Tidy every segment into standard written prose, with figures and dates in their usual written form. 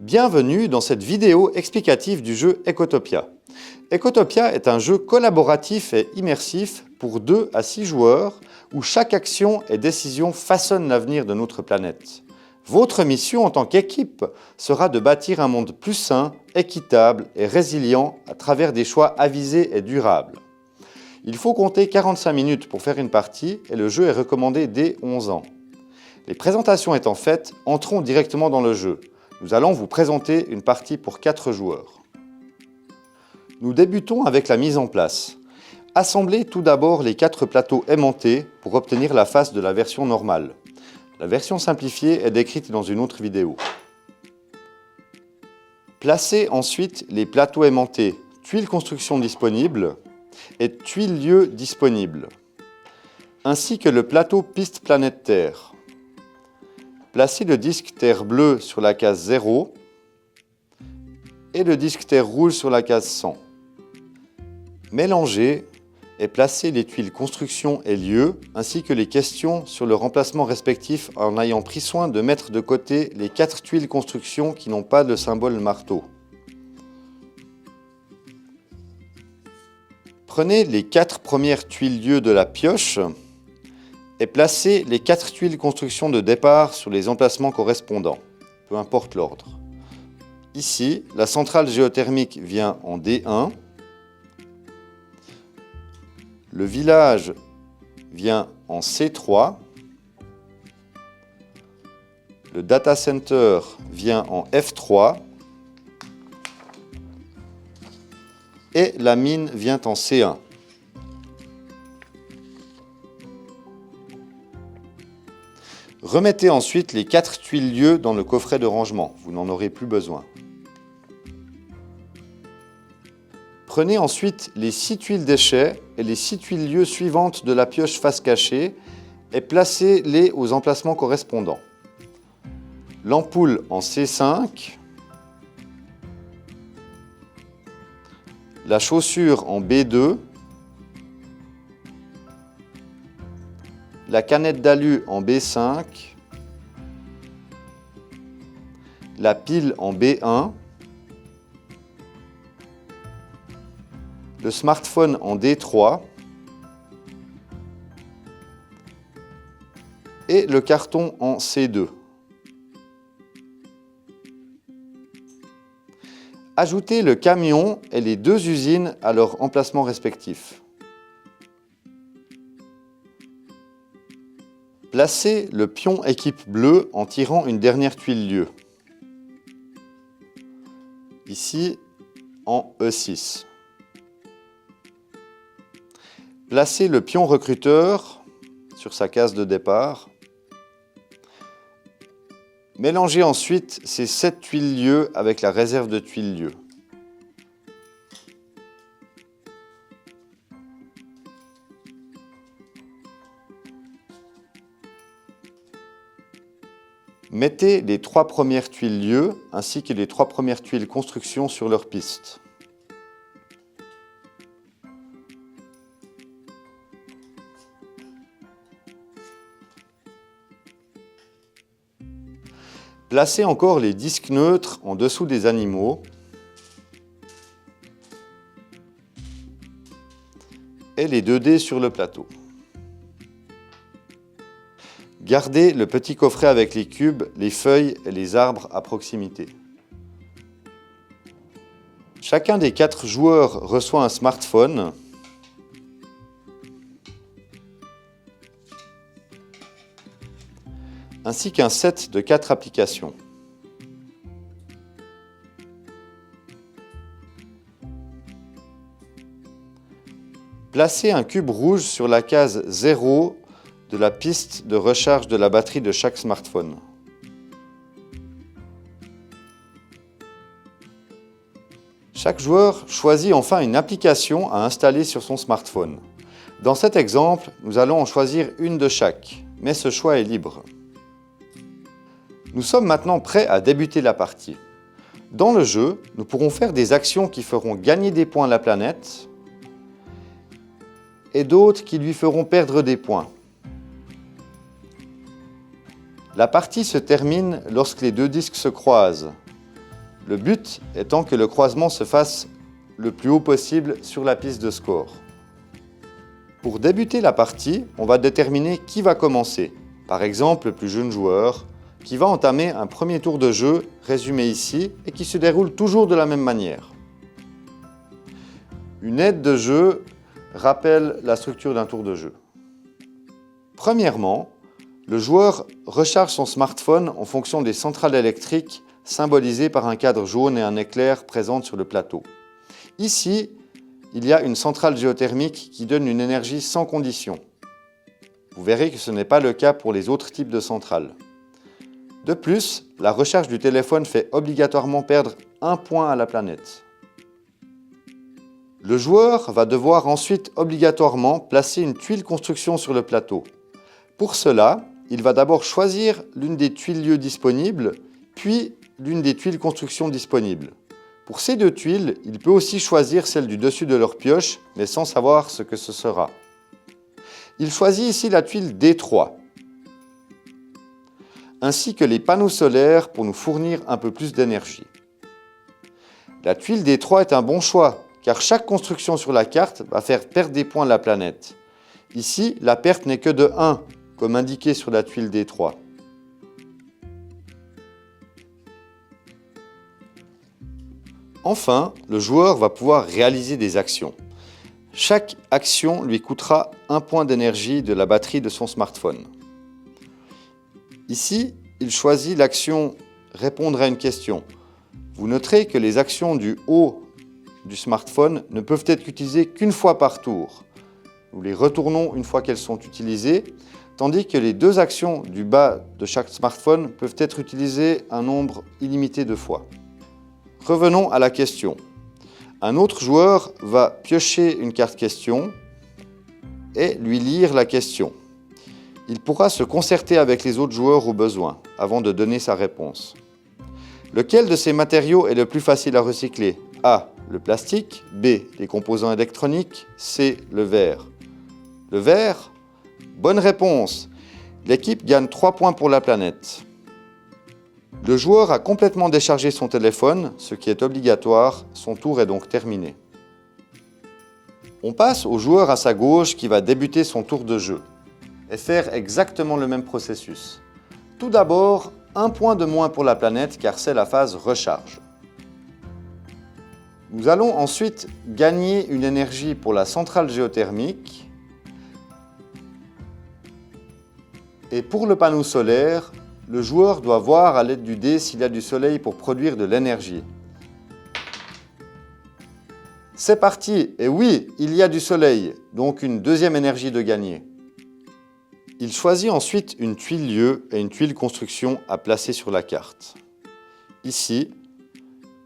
Bienvenue dans cette vidéo explicative du jeu Ecotopia. Ecotopia est un jeu collaboratif et immersif pour 2 à 6 joueurs où chaque action et décision façonne l'avenir de notre planète. Votre mission en tant qu'équipe sera de bâtir un monde plus sain, équitable et résilient à travers des choix avisés et durables. Il faut compter 45 minutes pour faire une partie et le jeu est recommandé dès 11 ans. Les présentations étant faites, entrons directement dans le jeu. Nous allons vous présenter une partie pour 4 joueurs. Nous débutons avec la mise en place. Assemblez tout d'abord les 4 plateaux aimantés pour obtenir la face de la version normale. La version simplifiée est décrite dans une autre vidéo. Placez ensuite les plateaux aimantés, tuiles construction disponibles et tuiles lieu disponibles, ainsi que le plateau piste planète Terre. Placez le disque terre bleu sur la case 0 et le disque terre rouge sur la case 100. Mélangez et placez les tuiles construction et lieu ainsi que les questions sur le remplacement respectif en ayant pris soin de mettre de côté les 4 tuiles construction qui n'ont pas de symbole marteau. Prenez les 4 premières tuiles lieu de la pioche et placez les 4 tuiles construction de départ sur les emplacements correspondants, peu importe l'ordre. Ici, la centrale géothermique vient en D1, le village vient en C3, le data center vient en F3 et la mine vient en C1. Remettez ensuite les 4 tuiles lieu dans le coffret de rangement, vous n'en aurez plus besoin. Prenez ensuite les 6 tuiles déchets et les 6 tuiles lieu suivantes de la pioche face cachée et placez-les aux emplacements correspondants. L'ampoule en C5, la chaussure en B2, la canette d'alu en B5, la pile en B1, le smartphone en D3 et le carton en C2. Ajoutez le camion et les 2 usines à leur emplacement respectif. Placez le pion équipe bleue en tirant une dernière tuile lieu. Ici, en E6. Placez le pion recruteur sur sa case de départ. Mélangez ensuite ces 7 tuiles lieu avec la réserve de tuiles lieu. Mettez les 3 premières tuiles lieu ainsi que les 3 premières tuiles construction sur leur piste. Placez encore les disques neutres en dessous des animaux et les 2 dés sur le plateau. Gardez le petit coffret avec les cubes, les feuilles et les arbres à proximité. Chacun des 4 joueurs reçoit un smartphone ainsi qu'un set de 4 applications. Placez un cube rouge sur la case 0 de la piste de recharge de la batterie de chaque smartphone. Chaque joueur choisit enfin une application à installer sur son smartphone. Dans cet exemple, nous allons en choisir une de chaque, mais ce choix est libre. Nous sommes maintenant prêts à débuter la partie. Dans le jeu, nous pourrons faire des actions qui feront gagner des points à la planète et d'autres qui lui feront perdre des points. La partie se termine lorsque les 2 disques se croisent. le but étant que le croisement se fasse le plus haut possible sur la piste de score. Pour débuter la partie, on va déterminer qui va commencer. Par exemple, le plus jeune joueur, qui va entamer un premier tour de jeu, résumé ici, et qui se déroule toujours de la même manière. Une aide de jeu rappelle la structure d'un tour de jeu. Premièrement, le joueur recharge son smartphone en fonction des centrales électriques symbolisées par un cadre jaune et un éclair présentes sur le plateau. Ici, il y a une centrale géothermique qui donne une énergie sans condition. Vous verrez que ce n'est pas le cas pour les autres types de centrales. De plus, la recharge du téléphone fait obligatoirement perdre 1 point à la planète. Le joueur va devoir ensuite obligatoirement placer une tuile construction sur le plateau. Pour cela, il va d'abord choisir l'une des tuiles lieux disponibles, puis l'une des tuiles construction disponibles. Pour ces deux tuiles, il peut aussi choisir celle du dessus de leur pioche, mais sans savoir ce que ce sera. Il choisit ici la tuile D3, ainsi que les panneaux solaires pour nous fournir un peu plus d'énergie. La tuile D3 est un bon choix, car chaque construction sur la carte va faire perdre des points à la planète. Ici, la perte n'est que de 1, comme indiqué sur la tuile D3. Enfin, le joueur va pouvoir réaliser des actions. Chaque action lui coûtera 1 point d'énergie de la batterie de son smartphone. Ici, il choisit l'action « Répondre à une question ». Vous noterez que les actions du haut du smartphone ne peuvent être utilisées qu'une fois par tour. Nous les retournons une fois qu'elles sont utilisées, tandis que les deux actions du bas de chaque smartphone peuvent être utilisées un nombre illimité de fois. Revenons à la question. Un autre joueur va piocher une carte question et lui lire la question. Il pourra se concerter avec les autres joueurs au besoin avant de donner sa réponse. Lequel de ces matériaux est le plus facile à recycler? A. Le plastique. B. Les composants électroniques. C. Le verre. Le verre? Bonne réponse. L'équipe gagne 3 points pour la planète. Le joueur a complètement déchargé son téléphone, ce qui est obligatoire. Son tour est donc terminé. On passe au joueur à sa gauche qui va débuter son tour de jeu et faire exactement le même processus. Tout d'abord, 1 point de moins pour la planète car c'est la phase recharge. Nous allons ensuite gagner une énergie pour la centrale géothermique et pour le panneau solaire, le joueur doit voir à l'aide du dé s'il y a du soleil pour produire de l'énergie. C'est parti! Et oui, il y a du soleil, donc une deuxième énergie de gagner. Il choisit ensuite une tuile lieu et une tuile construction à placer sur la carte. Ici,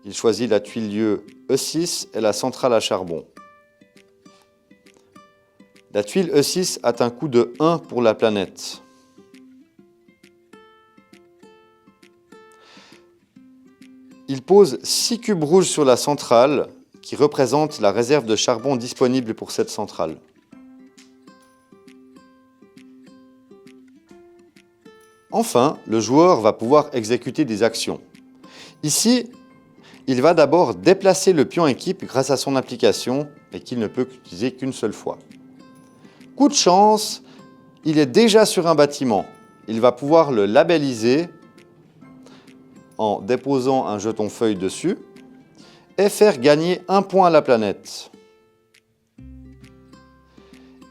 il choisit la tuile lieu E6 et la centrale à charbon. La tuile E6 a un coût de 1 pour la planète. Il pose 6 cubes rouges sur la centrale qui représentent la réserve de charbon disponible pour cette centrale. Enfin, le joueur va pouvoir exécuter des actions. Ici, il va d'abord déplacer le pion équipe grâce à son application et qu'il ne peut utiliser qu'une seule fois. Coup de chance, il est déjà sur un bâtiment. Il va pouvoir le labelliser en déposant un jeton feuille dessus et faire gagner 1 point à la planète.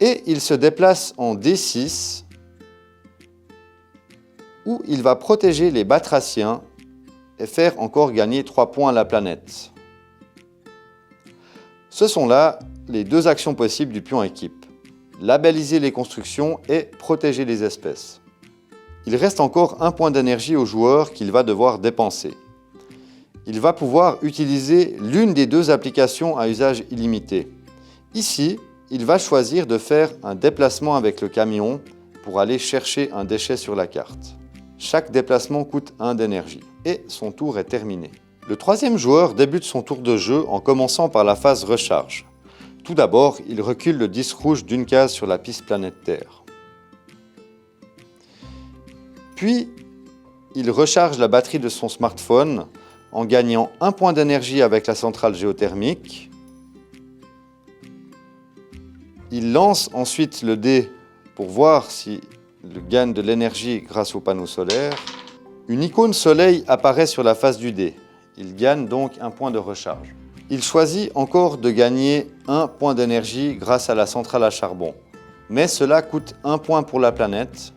Et il se déplace en D6 où il va protéger les batraciens et faire encore gagner 3 points à la planète. Ce sont là les deux actions possibles du pion équipe. Labelliser les constructions et protéger les espèces. Il reste encore 1 point d'énergie au joueur qu'il va devoir dépenser. Il va pouvoir utiliser l'une des deux applications à usage illimité. Ici, il va choisir de faire un déplacement avec le camion pour aller chercher un déchet sur la carte. Chaque déplacement coûte 1 d'énergie et son tour est terminé. Le troisième joueur débute son tour de jeu en commençant par la phase recharge. Tout d'abord, il recule le disque rouge d'une case sur la piste planète Terre. Puis, il recharge la batterie de son smartphone en gagnant 1 point d'énergie avec la centrale géothermique. Il lance ensuite le dé pour voir s'il gagne de l'énergie grâce au panneau solaire. Une icône soleil apparaît sur la face du dé. Il gagne donc 1 point de recharge. Il choisit encore de gagner 1 point d'énergie grâce à la centrale à charbon. Mais cela coûte 1 point pour la planète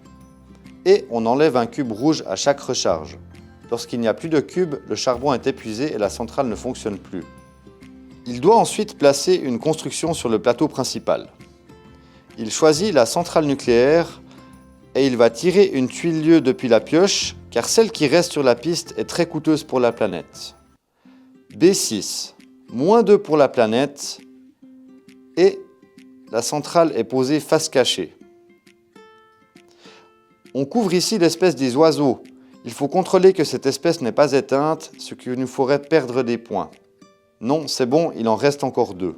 et on enlève un cube rouge à chaque recharge. Lorsqu'il n'y a plus de cube, le charbon est épuisé et la centrale ne fonctionne plus. Il doit ensuite placer une construction sur le plateau principal. Il choisit la centrale nucléaire et il va tirer une tuile depuis la pioche car celle qui reste sur la piste est très coûteuse pour la planète. B6, -2 pour la planète et la centrale est posée face cachée. On couvre ici l'espèce des oiseaux. Il faut contrôler que cette espèce n'est pas éteinte, ce qui nous ferait perdre des points. Non, c'est bon, il en reste encore 2.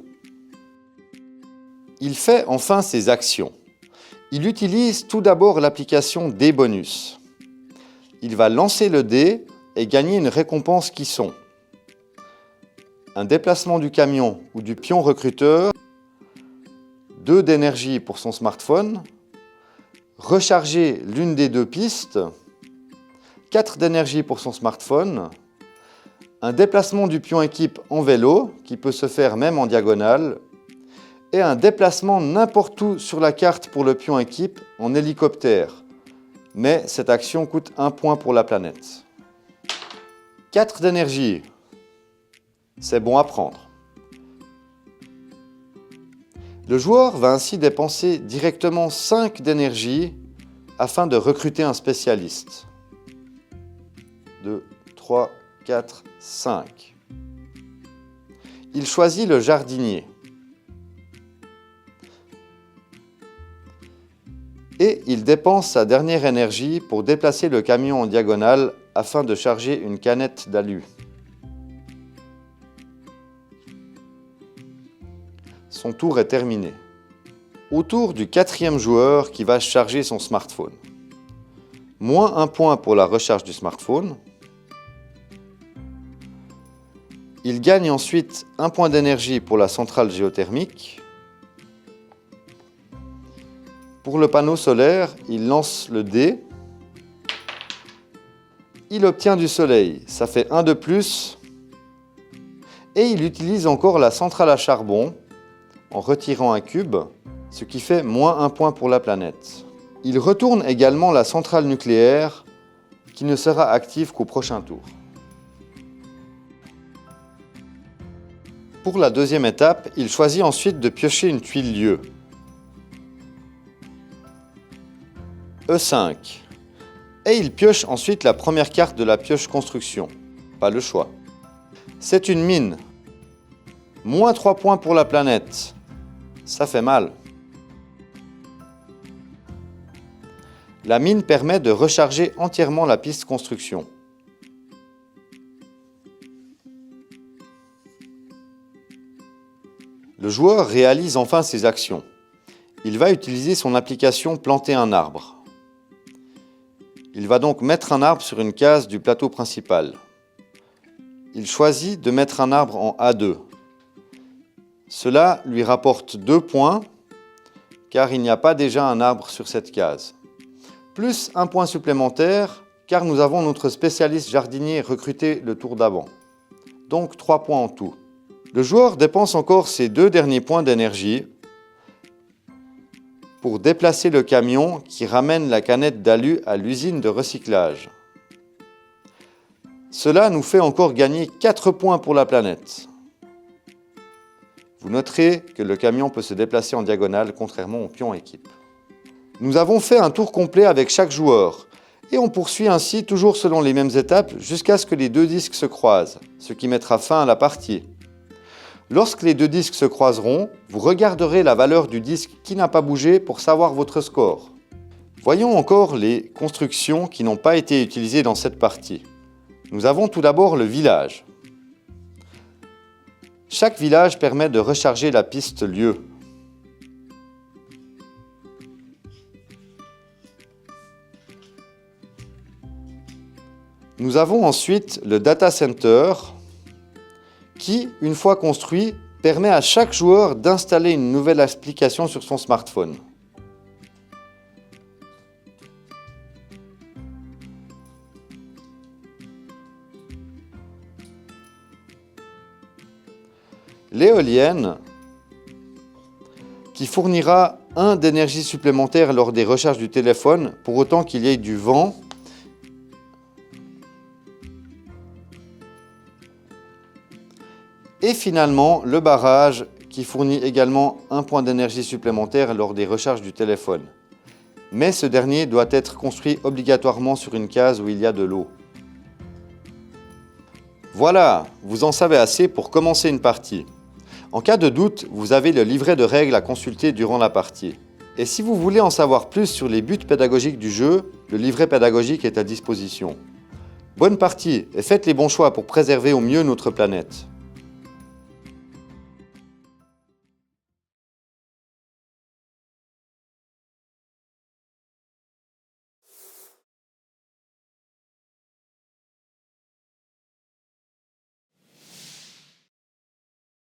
Il fait enfin ses actions. Il utilise tout d'abord l'application Dé bonus. Il va lancer le dé et gagner une récompense qui sont un déplacement du camion ou du pion recruteur, 2 d'énergie pour son smartphone, recharger l'une des 2 pistes, 4 d'énergie pour son smartphone, un déplacement du pion équipe en vélo, qui peut se faire même en diagonale, et un déplacement n'importe où sur la carte pour le pion équipe en hélicoptère. Mais cette action coûte 1 point pour la planète. 4 d'énergie. C'est bon à prendre. Le joueur va ainsi dépenser directement 5 d'énergie afin de recruter un spécialiste. 2, 3, 4, 5. Il choisit le jardinier. Et il dépense sa dernière énergie pour déplacer le camion en diagonale afin de charger une canette d'alu. Son tour est terminé. Au tour du 4e joueur qui va charger son smartphone. -1 point pour la recharge du smartphone. Il gagne ensuite 1 point d'énergie pour la centrale géothermique. Pour le panneau solaire, il lance le dé. Il obtient du soleil, ça fait 1 de plus. Et il utilise encore la centrale à charbon en retirant un cube, ce qui fait -1 point pour la planète. Il retourne également la centrale nucléaire qui ne sera active qu'au prochain tour. Pour la 2e étape, il choisit ensuite de piocher une tuile lieu. E5. Et il pioche ensuite la première carte de la pioche construction. Pas le choix. C'est une mine. -3 points pour la planète. Ça fait mal. La mine permet de recharger entièrement la piste construction. Le joueur réalise enfin ses actions. Il va utiliser son application Planter un arbre. Il va donc mettre un arbre sur une case du plateau principal. Il choisit de mettre un arbre en A2. Cela lui rapporte 2 points car il n'y a pas déjà un arbre sur cette case. Plus 1 point supplémentaire car nous avons notre spécialiste jardinier recruté le tour d'avant. Donc 3 points en tout. Le joueur dépense encore ses 2 derniers points d'énergie pour déplacer le camion qui ramène la canette d'alu à l'usine de recyclage. Cela nous fait encore gagner 4 points pour la planète. Vous noterez que le camion peut se déplacer en diagonale contrairement au pion équipe. Nous avons fait un tour complet avec chaque joueur et on poursuit ainsi toujours selon les mêmes étapes jusqu'à ce que les 2 disques se croisent, ce qui mettra fin à la partie. Lorsque les 2 disques se croiseront, vous regarderez la valeur du disque qui n'a pas bougé pour savoir votre score. Voyons encore les constructions qui n'ont pas été utilisées dans cette partie. Nous avons tout d'abord le village. Chaque village permet de recharger la piste lieu. Nous avons ensuite le data center qui, une fois construit, permet à chaque joueur d'installer une nouvelle application sur son smartphone. L'éolienne, qui fournira 1 d'énergie supplémentaire lors des recharges du téléphone, pour autant qu'il y ait du vent. Et finalement, le barrage, qui fournit également 1 point d'énergie supplémentaire lors des recharges du téléphone. Mais ce dernier doit être construit obligatoirement sur une case où il y a de l'eau. Voilà, vous en savez assez pour commencer une partie. En cas de doute, vous avez le livret de règles à consulter durant la partie. Et si vous voulez en savoir plus sur les buts pédagogiques du jeu, le livret pédagogique est à disposition. Bonne partie et faites les bons choix pour préserver au mieux notre planète.